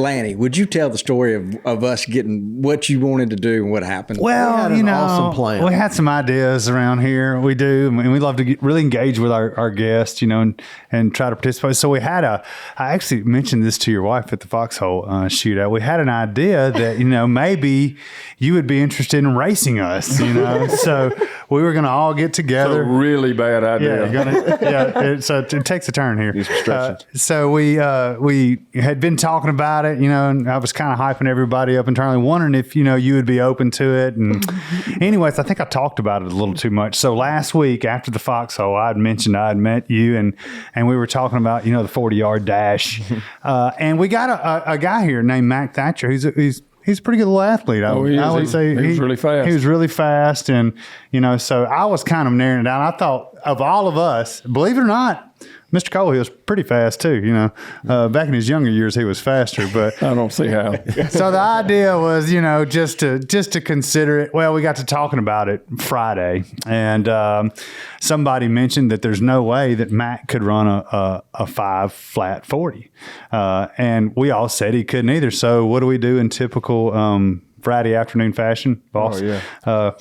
Lanny, would you tell the story of us getting what you wanted to do and what happened? Well, we had an awesome plan. We had some ideas around here. We do, and we love to really engage with our guests, and try to participate. So I actually mentioned this to your wife at the Foxhole shootout. We had an idea that, maybe you would be interested in racing us, So we were going to all get together. It's a really bad idea. So it takes a turn here. So we had been talking about it, and I was kind of hyping everybody up internally, wondering if, you would be open to it. And anyways, I think I talked about it a little too much. So last week after the Foxhole, I had mentioned I had met you and we were talking about, the 40-yard dash. And we got a guy here named Mac Thatcher. He's a pretty good little athlete. I would say he was really fast. He was really fast. And, so I was kind of narrowing it down. I thought of all of us, believe it or not, Mr. Cole, he was pretty fast too, back in his younger years, he was faster, but I don't see how. So the idea was, just to consider it. Well, we got to talking about it Friday, and somebody mentioned that there's no way that Matt could run a 5 flat 40. And we all said he couldn't either. So what do we do in typical, Friday afternoon fashion, boss? Oh, yeah.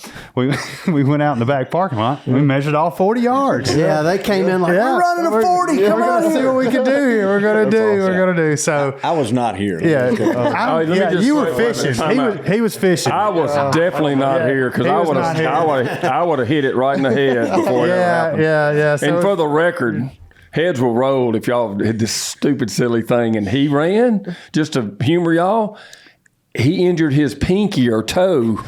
We went out in the back parking lot. We measured all 40 yards. Yeah, they came in like, we're running a 40. We're going to see what we can do here. We're going to do. So I was not here. Yeah, you were fishing. He was fishing. I was definitely not here because I would have hit it right in the head before it happened. Yeah. So, and for the record, heads will roll if y'all did this stupid, silly thing. And he ran, just to humor y'all, he injured his pinky or toe.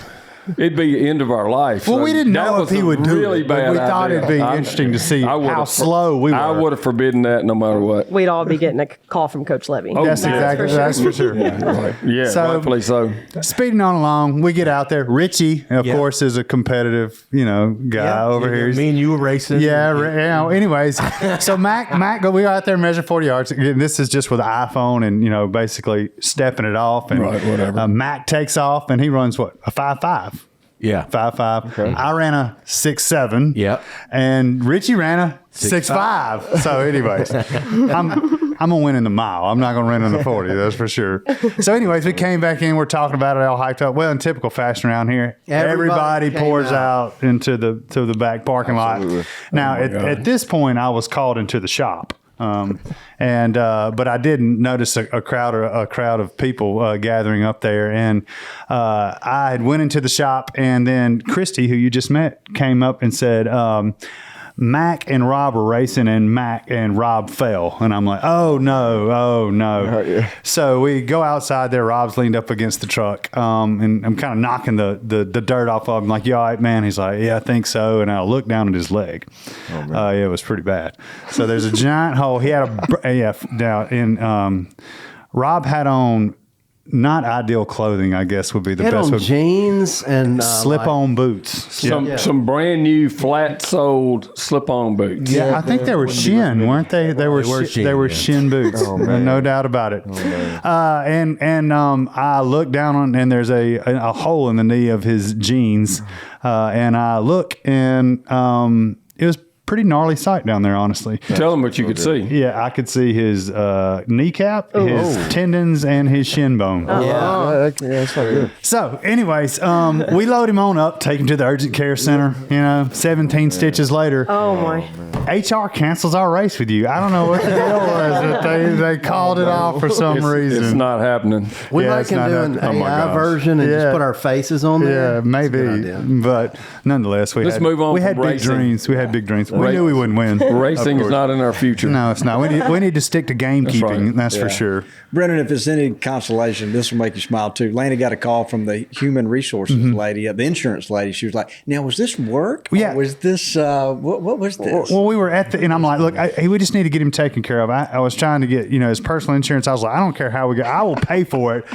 It'd be the end of our life. Well, we didn't know if he would do really it, but we thought it'd be interesting to see how slow we were. I would have forbidden that no matter what. We'd all be getting a call from Coach Levy. Oh, that's for sure. Yeah, so, rightfully so. Speeding on along, we get out there. Richie, of course, is a competitive, guy over here. Me and you were racing. Yeah. Anyways, so Mac, we go out there and measure 40 yards. Again, this is just with an iPhone and, basically stepping it off. And, right, whatever. Mac takes off and he runs what? A 5.5. Yeah. 5.5. Okay. I ran a 6.7. Yep. And Richie ran a 6.5. So anyways, I'm going to win in the mile. I'm not going to run in the 40. That's for sure. So anyways, we came back in. We're talking about it all hyped up. Well, in typical fashion around here, everybody pours out into the back parking lot. Now, at this point, I was called into the shop. But I did notice a crowd of people gathering up there, and I had went into the shop, and then Christy, who you just met, came up and said, Mac and Rob were racing, and Mac and Rob fell. And I'm like, oh no. Yeah. So we go outside there. Rob's leaned up against the truck, and I'm kind of knocking the dirt off of him. Like, you all right, man? He's like, yeah, I think so. And I look down at his leg. It was pretty bad. So there's a giant hole. He had Rob had on not ideal clothing, I guess would be the best. Jeans and slip-on boots. Some brand new flat-soled slip-on boots. Yeah, I think they were shin, weren't they? They were shin boots. No doubt about it. I look down on, and there's a hole in the knee of his jeans, and I look, and it was pretty gnarly sight down there, honestly. Tell them what you could see. Yeah, I could see his kneecap, his tendons, and his shin bone. that's not good. So, anyways, we load him on up, take him to the urgent care center. 17 stitches later. Oh my! HR cancels our race with you. I don't know what the deal was, but they called it off for some reason. It's not happening. We might can do an AI version and just put our faces on there. Yeah, maybe. But nonetheless, we had big dreams. We had big dreams. We knew we wouldn't win. Racing is not in our future. No, it's not. We need to stick to gamekeeping. That's for sure. Brenen, if it's any consolation, this will make you smile too. Lanny got a call from the human resources lady, the insurance lady. She was like, "Now, was this work? Yeah. Or was this what was this?" Well, we were and I'm like, "Look, we just need to get him taken care of." I was trying to get his personal insurance. I was like, "I don't care how we go. I will pay for it."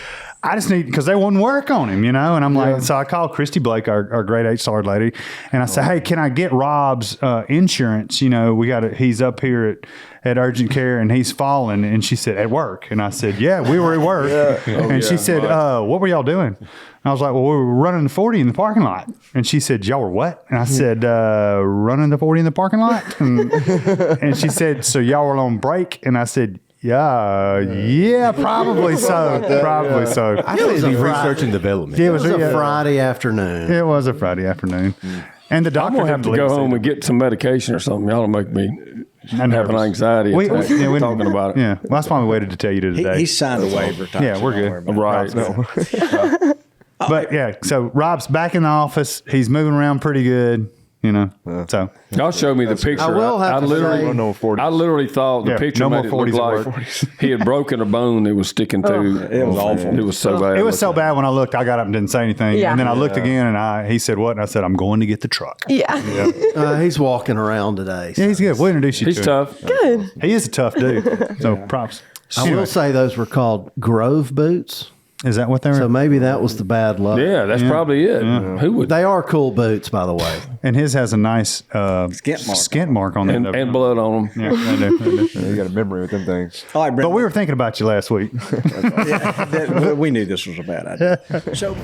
I just need, because they wouldn't work on him, and I'm like, so I called Christy Blake, our great HR lady, and I said, hey, can I get Rob's insurance? He's up here at urgent care and he's fallen. And she said, at work. And I said, yeah, we were at work. She said, what were y'all doing? And I was like, well, we were running the 40 in the parking lot. And she said, y'all were what? And I said, running the 40 in the parking lot? And she said, so y'all were on break? And I said, Yeah, probably so. Probably so. I think it'd be research and development. Yeah, It was a Friday afternoon. It was a Friday afternoon. And the I'm doctor gonna have to go home and get some medication or something. Y'all will make me have an anxiety attack talking about it. Yeah, well, that's why we waited to tell you today. He signed a waiver. Tyson, Yeah, we're don't good. worry about it. Right. But yeah, so Rob's back in the office. He's moving around pretty good, you know. So Y'all showed me the picture. I will have to literally, say- No 40s. I literally thought the Yeah, picture no made more it look 40s at like he had broken a bone that was sticking through. It was awful. It was so bad. it was so bad when I looked, I got up and didn't say anything. Yeah. And then I looked again and he said, what? And I said, I'm going to get the truck. Yeah. He's walking around today. Yeah, he's good. We'll introduce you He's to tough. Good. him. He is a tough dude. So props. I will say those were called Grove boots. Is that what they were? So maybe that was the bad luck. Yeah, that's probably it. Who would? They are cool boots, by the way. And his has a nice Skint mark. on And, it. and blood on them. Yeah, they do. You got a memory with them things. All right, But Brent, we were thinking about you last week. we knew this was a bad idea. So.